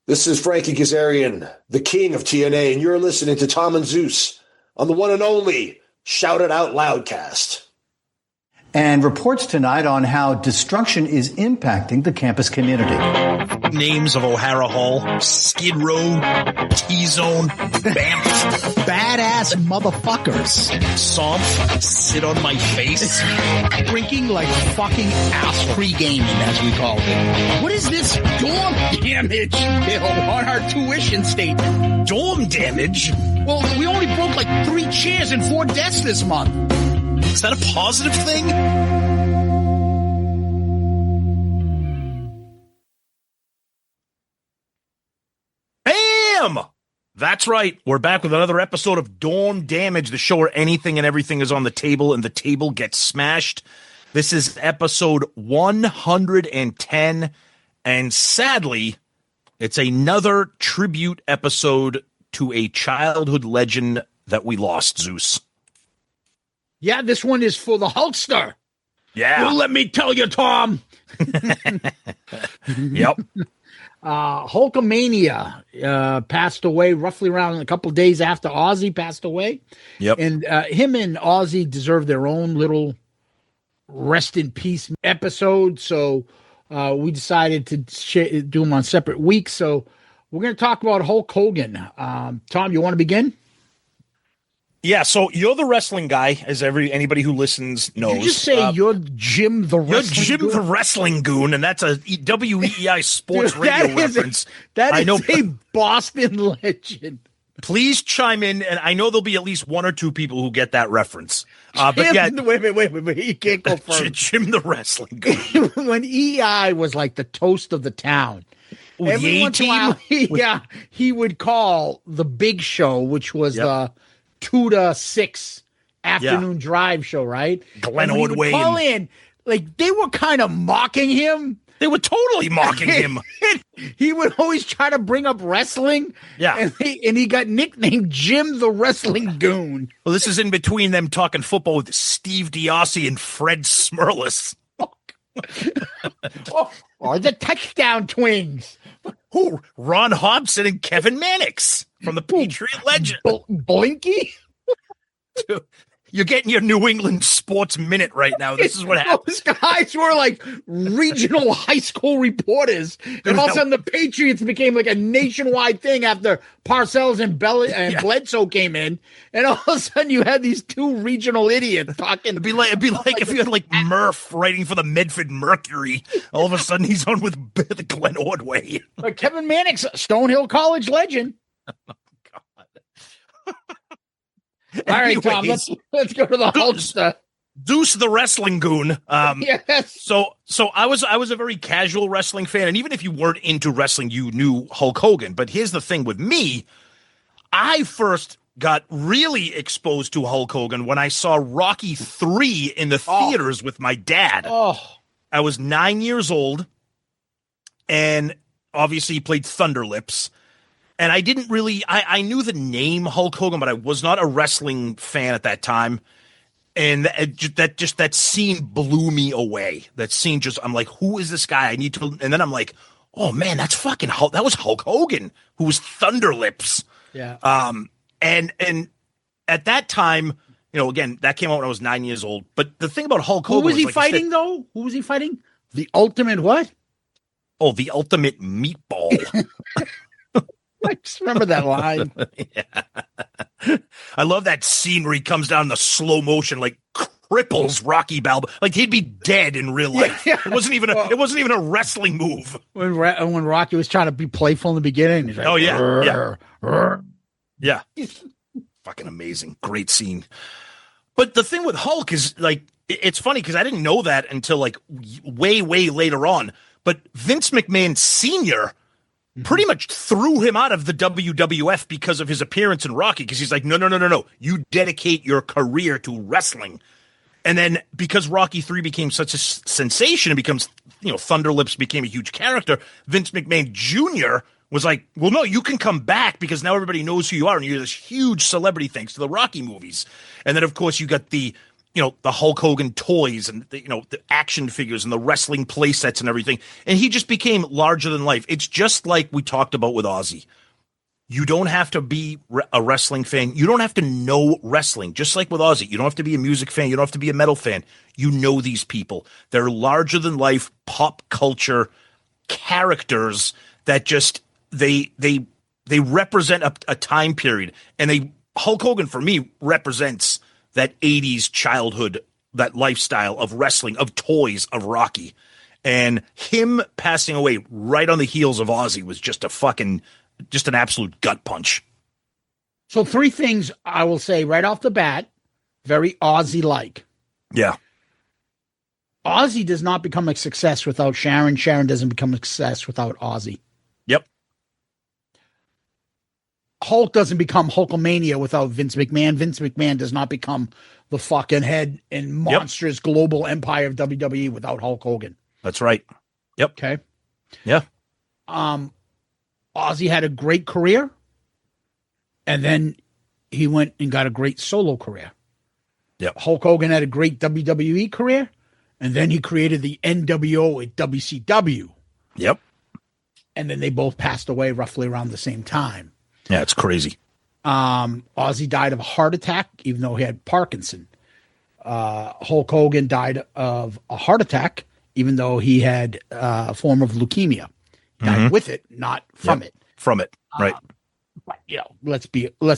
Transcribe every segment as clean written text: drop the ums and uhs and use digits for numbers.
This is Frankie Kazarian, the king of TNA, and you're listening to Tom and Zeus on the one and only Shout It Out Loudcast. And reports tonight on how destruction is impacting the campus community. Names of O'Hara Hall, Skid Row, T-Zone, Banff. Badass motherfuckers. Somph, sit on my face. Drinking like fucking ass pre-gaming, as we called it. What is this dorm damage bill on our tuition statement? Dorm damage? Well, we only broke like 3 chairs and 4 desks this month. Is that a positive thing? Bam! That's right. We're back with another episode of Dorm Damage, the show where anything and everything is on the table and the table gets smashed. This is episode 110, and sadly, it's another tribute episode to a childhood legend that we lost, Zeus. Yeah, this one is for the Hulkster. Yeah. Well, let me tell you, Tom. Yep. Hulkamania passed away roughly around a couple of days after Ozzy passed away. Yep. And him and Ozzy deserve their own little rest in peace episode. So we decided to do them on separate weeks. So we're going to talk about Hulk Hogan. Tom, you want to begin? Yeah, so you're the wrestling guy, as anybody who listens knows. Did you just say you're Jim the Wrestling You're Jim Goon? the Wrestling Goon, and that's a WEEI sports radio reference. That is a Boston legend. Please chime in, and I know there'll be at least 1 or 2 people who get that reference. But yeah, wait a minute. You can't go first. Jim the Wrestling Goon. When EI was like the toast of the town. Ooh, Every the once in a while, he would call the big show, which was the 2 to 6 afternoon drive show, right? Glenn and Ordway. He would call in, like they were kind of mocking him. They were totally mocking him. He would always try to bring up wrestling. Yeah. And he got nicknamed Jim the Wrestling Goon. Well, this is in between them talking football with Steve Diossi and Fred Smirlis. Or the touchdown twins. Who? Ron Hobson and Kevin Mannix from the Patriot Legend. Blinky? Dude, you're getting your New England Sports Minute right now. This is what happened. Those guys were like regional high school reporters. And all of a sudden the Patriots became like a nationwide thing after Parcells and Bledsoe came in. And all of a sudden you had these 2 regional idiots talking. It'd be like if you had like Murph writing for the Medford Mercury. All of a sudden he's on with Glenn Ordway. But Kevin Mannix, Stonehill College legend. Oh, God. All right, Tom, let's go to the Hulkster. Zeus the Wrestling Goon. Yes. So I was a very casual wrestling fan, and even if you weren't into wrestling, you knew Hulk Hogan. But here's the thing with me. I first got really exposed to Hulk Hogan when I saw Rocky III in the theaters with my dad. Oh. I was 9 years old, and obviously he played Thunder Lips. And I didn't really, I knew the name Hulk Hogan, but I was not a wrestling fan at that time. And that scene blew me away. That scene I'm like, who is this guy? I need to, and then I'm like, oh man, that's fucking Hulk. That was Hulk Hogan, who was Thunder Lips. Yeah. And at that time, again, that came out when I was 9 years old. But the thing about Hulk Hogan Who was he fighting though? Who was he fighting? The Ultimate what? Oh, the Ultimate Meatball. I just remember that line. Yeah. I love that scene where he comes down in the slow motion, like cripples Rocky Balboa. Like he'd be dead in real life. Yeah. It wasn't even a wrestling move. When Rocky was trying to be playful in the beginning. He's like, oh yeah, rrr, rrr. Yeah. Fucking amazing, great scene. But the thing with Hulk is like, it's funny because I didn't know that until like way later on. But Vince McMahon Sr. pretty much threw him out of the WWF because of his appearance in Rocky, because he's like, no. You dedicate your career to wrestling. And then because Rocky 3 became such a sensation, it becomes, Thunder Lips became a huge character, Vince McMahon Jr. was like, well, no, you can come back because now everybody knows who you are and you're this huge celebrity thanks to the Rocky movies. And then, of course, you got the the Hulk Hogan toys and the action figures and the wrestling play sets and everything. And he just became larger than life. It's just like we talked about with Ozzy. You don't have to be a wrestling fan. You don't have to know wrestling. Just like with Ozzy, you don't have to be a music fan. You don't have to be a metal fan. You know these people. They're larger than life pop culture characters that just they represent a time period. And Hulk Hogan for me represents that 80s childhood, that lifestyle of wrestling, of toys, of Rocky. And him passing away right on the heels of Ozzy was just an absolute gut punch. So 3 things I will say right off the bat, very Ozzy-like. Yeah. Ozzy does not become a success without Sharon. Sharon doesn't become a success without Ozzy. Yep. Hulk doesn't become Hulkamania without Vince McMahon. Vince McMahon does not become the fucking head and monstrous global empire of WWE without Hulk Hogan. That's right. Yep. Okay. Yeah. Ozzy had a great career, and then he went and got a great solo career. Yep. Hulk Hogan had a great WWE career, and then he created the NWO at WCW. Yep. And then they both passed away roughly around the same time. Yeah, it's crazy. Ozzy died of a heart attack, even though he had Parkinson. Hulk Hogan died of a heart attack, even though he had a form of leukemia. He died with it, not from it. From it, right. But, let's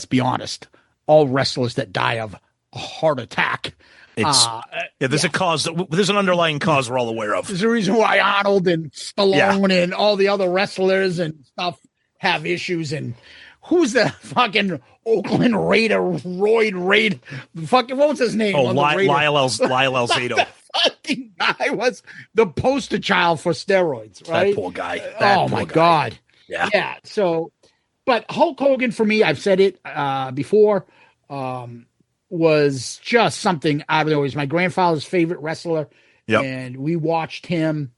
be honest. All wrestlers that die of a heart attack. There's a cause. There's an underlying cause we're all aware of. There's a reason why Arnold and Stallone and all the other wrestlers and stuff have issues. And who's the fucking Oakland Raider, Royd Raid? Fucking, what was his name? Lyle Alzado. The fucking guy was the poster child for steroids, right? That poor guy. God. Yeah. Yeah. So, but Hulk Hogan for me, I've said it before, was just something out of the way. He's my grandfather's favorite wrestler. Yep. And we watched him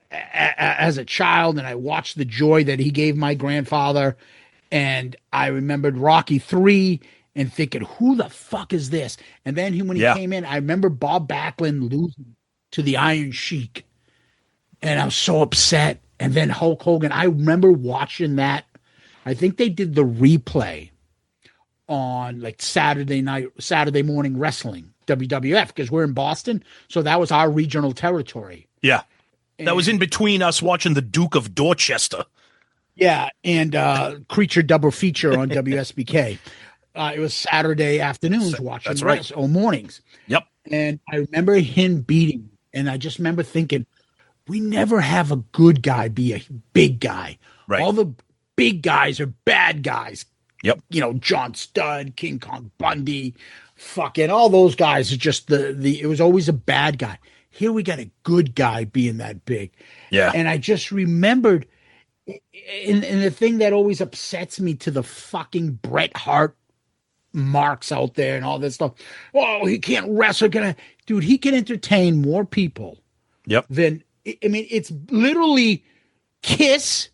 as a child, and I watched the joy that he gave my grandfather. And I remembered Rocky III and thinking, who the fuck is this? And then when he came in, I remember Bob Backlund losing to the Iron Sheik. And I was so upset. And then Hulk Hogan, I remember watching that. I think they did the replay on like Saturday morning wrestling, WWF, because we're in Boston. So that was our regional territory. Yeah. That was in between us watching the Duke of Dorchester. Yeah. And Creature double feature on WSBK. It was Saturday afternoons watching that's right. or mornings. Yep. And I remember him beating. And I just remember thinking, we never have a good guy be a big guy. Right. All the big guys are bad guys. Yep. John Studd, King Kong Bundy, fucking all those guys are just it was always a bad guy. Here we got a good guy being that big. Yeah. And I just remembered, and the thing that always upsets me to the fucking Bret Hart marks out there and all this stuff. Oh, he can't wrestle. Dude, he can entertain more people. Yep. Than, I mean, it's literally Kiss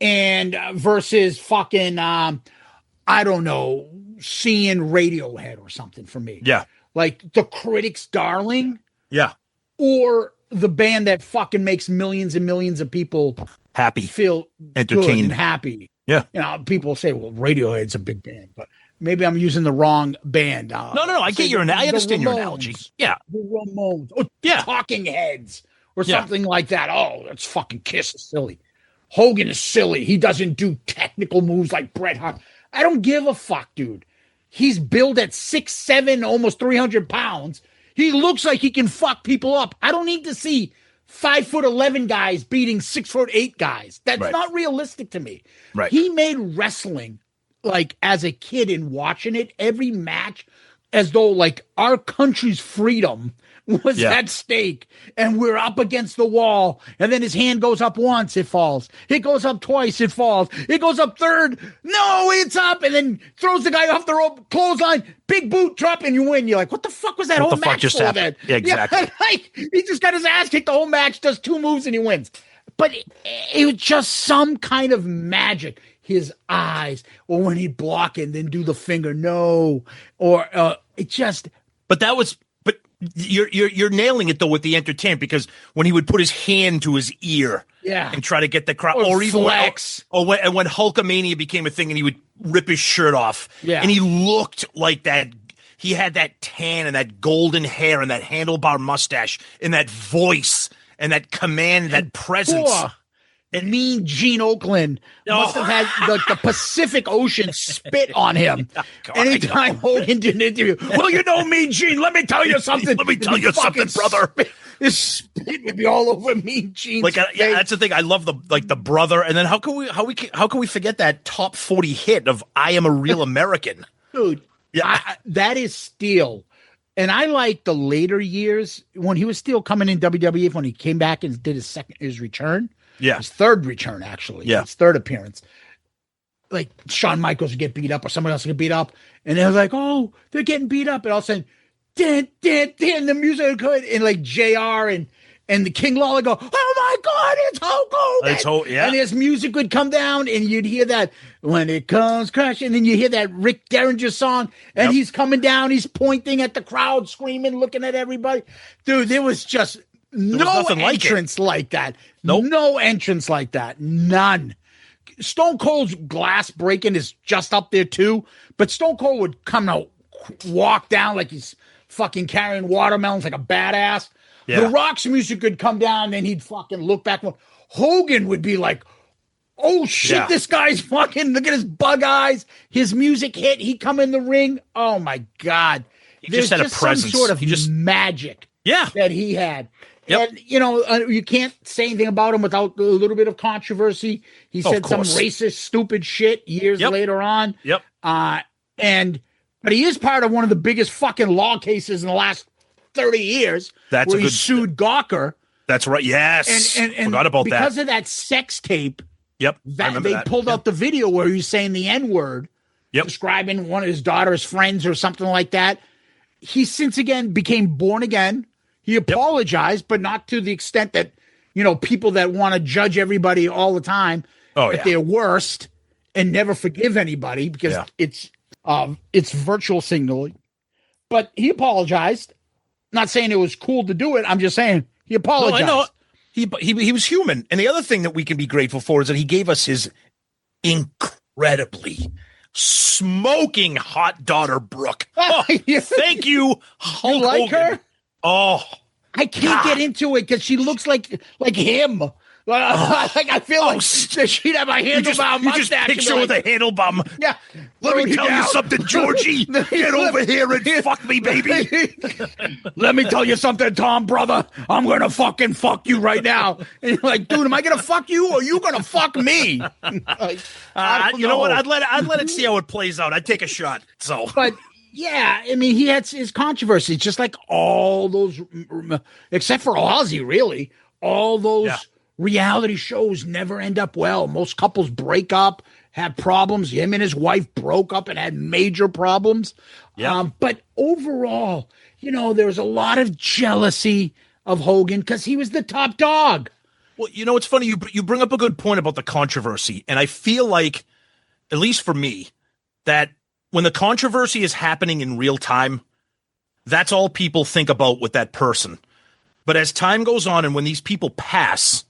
and versus fucking, I don't know, seeing Radiohead or something for me. Yeah. Like the critics' darling. Yeah. Or the band that fucking makes millions and millions of people happy, feel entertained, good and happy. Yeah. People say, well, Radiohead's a big band, but maybe I'm using the wrong band. No. I get your I understand your analogy. Yeah. The Ramones. Or Talking Heads or something like that. Oh, that's fucking Kiss is silly. Hogan is silly. He doesn't do technical moves like Bret Hart. I don't give a fuck, dude. He's billed at 6'7", almost 300 pounds. He looks like he can fuck people up. I don't need to see 5'11" guys beating 6'8" guys. That's not realistic to me. Right. He made wrestling, like as a kid and watching it, every match as though like our country's freedom was at stake and we're up against the wall. And then his hand goes up once, it falls. It goes up twice, it falls. It goes up third. No, it's up. And then throws the guy off the rope, clothesline, big boot, drop, and you win. You're like, what the fuck was that whole match just for happened? then? Yeah, exactly. Yeah, like, he just got his ass kicked the whole match, does 2 moves, and he wins. But it was just some kind of magic. His eyes, or when he'd block and then do the finger, no. Or it just But you're nailing it though with the entertainment, because when he would put his hand to his ear, and try to get the crowd, or even flex, when Hulkamania became a thing, and he would rip his shirt off, and he looked like that. He had that tan and that golden hair and that handlebar mustache and that voice and that command, that presence. And Mean Gene Oakland must have had the Pacific Ocean spit on him. Anytime Hogan did an interview, well, you know, Mean Gene, let me tell you something. Let me tell you something, brother. His spit would be all over Mean Gene's face. That's the thing. I love the brother. And then how can we forget that top 40 hit of "I Am a Real American"? Dude, that is steel. And I like the later years when he was still coming in WWF, when he came back and did his return. Yeah. His third return, actually. Yeah. His third appearance. Like Shawn Michaels would get beat up or someone else would get beat up. And they was like, oh, they're getting beat up. And all of a sudden, the music would go, and like JR and the King Lawler go, oh my God, it's Hulk Hogan. And his music would come down and you'd hear that when it comes crashing. And then you hear that Rick Derringer song and he's coming down. He's pointing at the crowd, screaming, looking at everybody. Dude, there was just no entrance like that. Nope. No entrance like that. None. Stone Cold's glass breaking is just up there too, but Stone Cold would come out, walk down like he's fucking carrying watermelons like a badass. Yeah. The Rock's music would come down, and he'd fucking look back. Hogan would be like, oh shit, this guy's fucking, look at his bug eyes. His music hit. He'd come in the ring. Oh my God. There's just had a presence. Some sort of magic that he had. Yep. And, you know, you can't say anything about him without a little bit of controversy. He said some racist, stupid shit years later on. Yep. But he is part of one of the biggest fucking law cases in the last 30 years. That's where he sued Gawker. That's right. Yes. And forgot about that. Because of that sex tape. Yep. They pulled out the video where he was saying the N-word, describing one of his daughter's friends or something like that. He since again became born again. He apologized, but not to the extent that, you know, people that want to judge everybody all the time at their worst and never forgive anybody because it's virtual signaling. But he apologized. Not saying it was cool to do it. I'm just saying he apologized. No, I know. He was human. And the other thing that we can be grateful for is that he gave us his incredibly smoking hot daughter, Brooke. Oh, thank you, Hulk like Hogan. Her? Oh, I can't get into it because she looks like him. Like I feel like she'd have a handlebar mustache. You just picture with a handlebar. Yeah. Let me tell you something, Georgie. Get over here and fuck me, baby. Let me tell you something, Tom, brother. I'm gonna fucking fuck you right now. And you're like, dude, am I gonna fuck you or are you gonna fuck me? Like, you know what? I'd let it see how it plays out. I'd take a shot. So, but. Yeah, I mean, he had his controversies, just like all those, except for Ozzy, really. All those reality shows never end up well. Most couples break up, have problems. Him and his wife broke up and had major problems. Yeah. But overall, you know, there was a lot of jealousy of Hogan because he was the top dog. Well, you know, it's funny. You bring up a good point about the controversy. And I feel like, at least for me, that when the controversy is happening in real time, that's all people think about with that person. But as time goes on and when these people pass,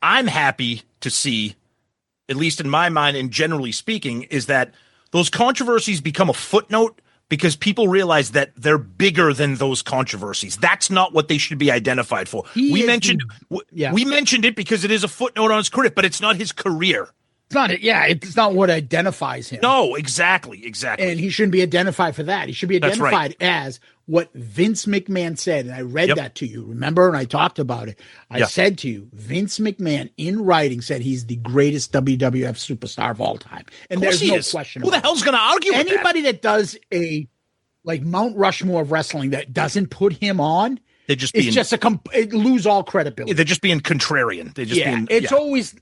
I'm happy to see, at least in my mind and generally speaking, is that those controversies become a footnote because people realize that they're bigger than those controversies. That's not what they should be identified for. We mentioned it because it is a footnote on his career, but it's not his career. It's not it. Yeah, it's not what identifies him. No, exactly. And he shouldn't be identified for that. He should be identified as what Vince McMahon said. And I read that to you, remember? And I talked about it. I said to you, Vince McMahon in writing said he's the greatest WWF superstar of all time. And there's no question. Who the hell's going to argue with anybody that does a like Mount Rushmore of wrestling that doesn't put him on? It lose all credibility. They're just being contrarian. They're just always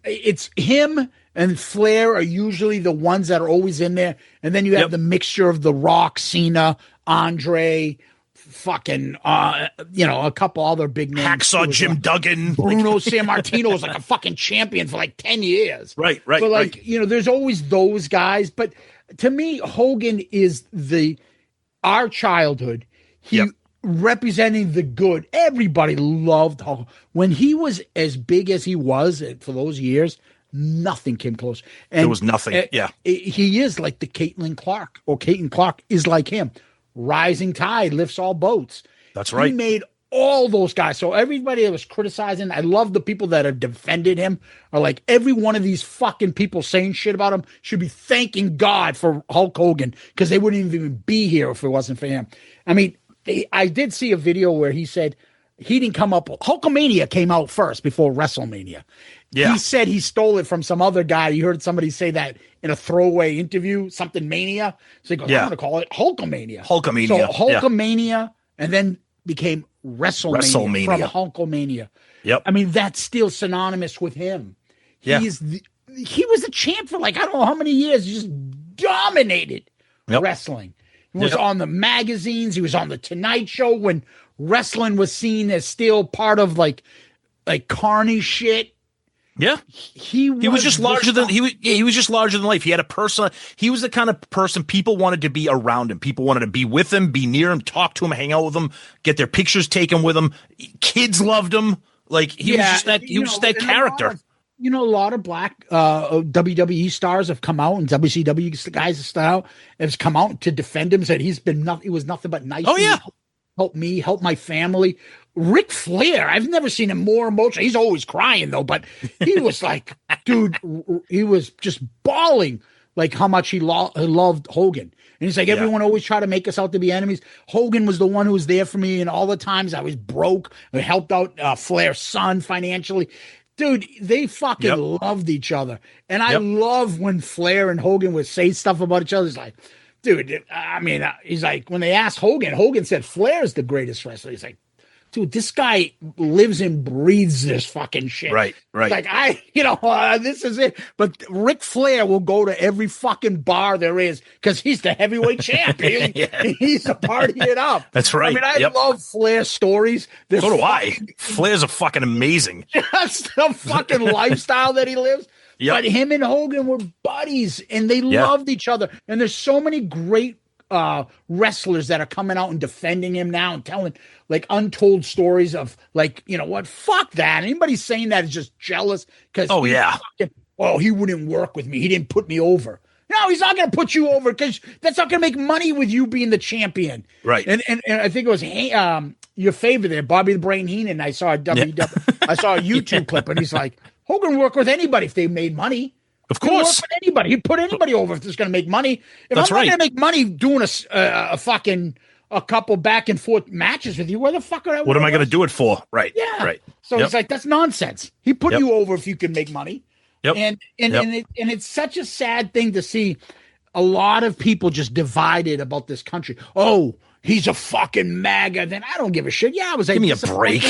him and Flair are usually the ones that are always in there, and then you have the mixture of The Rock, Cena, Andre, fucking a couple other big names. Hacksaw Jim Duggan, Bruno Sammartino was like a fucking champion for like 10 years. Right. But there's always those guys. But to me, Hogan is our childhood. He representing the good. Everybody loved Hulk. When he was as big as he was for those years, nothing came close. And there was nothing. He is like the Caitlin Clark, or Caitlin Clark is like him. Rising tide lifts all boats. That's right. He made all those guys. So everybody that was criticizing, I love the people that have defended him, are like, every one of these fucking people saying shit about him should be thanking God for Hulk Hogan, because they wouldn't even be here if it wasn't for him. I mean, I did see a video where he said he didn't come up. Hulkamania came out first before Wrestlemania. Yeah. He said he stole it from some other guy. You heard somebody say that in a throwaway interview, something Mania. So he goes, I'm going to call it Hulkamania. Hulkamania. So Hulkamania, and then became Wrestlemania from Hulkamania. Yep. I mean, that's still synonymous with him. He was the champ for like, I don't know how many years. He just dominated wrestling. He was on the magazines. He was on the Tonight Show when wrestling was seen as still part of like carny shit. Yeah, he was just larger than he was just larger than life. He had a person. He was the kind of person people wanted to be around him. People wanted to be with him, be near him, talk to him, hang out with him, get their pictures taken with him. Kids loved him. Like he was just that. He was just that character. A lot of black WWE stars have come out, and WCW guys have come out to defend him. Said he was nothing but nice. Oh yeah, help me, help my family. Ric Flair, I've never seen him more emotional. He's always crying though, but he was like, dude, he was just bawling like how much he loved Hogan. And he's like, everyone always tried to make us out to be enemies. Hogan was the one who was there for me, and all the times I was broke, I helped out Flair's son financially. Dude, they fucking loved each other. And I love when Flair and Hogan would say stuff about each other. It's like, dude, I mean, he's like, when they asked Hogan said Flair's the greatest wrestler. He's like, dude, this guy lives and breathes this fucking shit. Right. Like, this is it. But Ric Flair will go to every fucking bar there is because he's the heavyweight champion. He's a party it up. That's right. I mean, I love Flair stories. So do I. Flair's a fucking amazing. That's the fucking lifestyle that he lives. Yep. But him and Hogan were buddies, and they loved each other. And there's so many great wrestlers that are coming out and defending him now and telling like untold stories of like, you know what, fuck that. Anybody saying that is just jealous because he wouldn't work with me. He didn't put me over. No, he's not going to put you over because that's not going to make money with you being the champion. Right. And I think it was your favorite there, Bobby the Brain Heenan. I saw a I saw a YouTube clip and he's like, Hogan would work with anybody if they made money. Of course. He'd put anybody over if there's going to make money. If I'm not going to make money doing a couple back and forth matches with you, where the fuck what am I going to do it for? Right. Yeah. Right. So it's like, that's nonsense. He put you over if you can make money. Yep. And it's such a sad thing to see a lot of people just divided about this country. Oh, he's a fucking MAGA. Then I don't give a shit. Yeah, I was like, give me a break.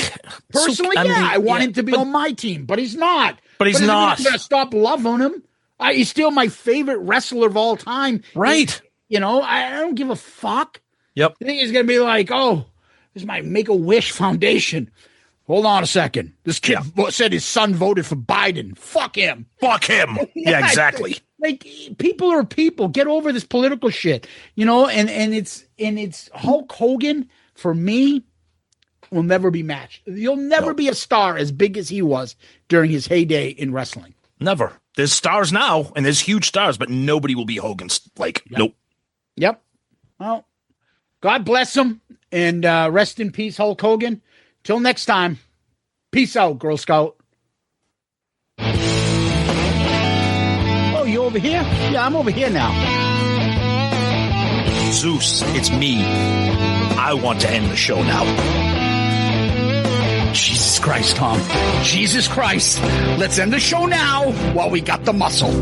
Personally, I want him to be on my team, but he's not. But he's not. I'm going to stop loving him. He's still my favorite wrestler of all time. Right. I don't give a fuck. Yep. I think he's going to be like, oh, this is my Make-A-Wish Foundation. Hold on a second. This kid said his son voted for Biden. Fuck him. Fuck him. Yeah, exactly. Like people are people. Get over this political shit. And it's Hulk Hogan, for me, will never be matched. You'll never be a star as big as he was during his heyday in wrestling. Never. There's stars now, and there's huge stars, but nobody will be Hogan's. Nope. Yep. Well, God bless him, and rest in peace, Hulk Hogan. Till next time, peace out, Girl Scout. Oh, you over here? Yeah, I'm over here now. Zeus, it's me. I want to end the show now. Jesus Christ, Tom. Jesus Christ. Let's end the show now while we got the muscle.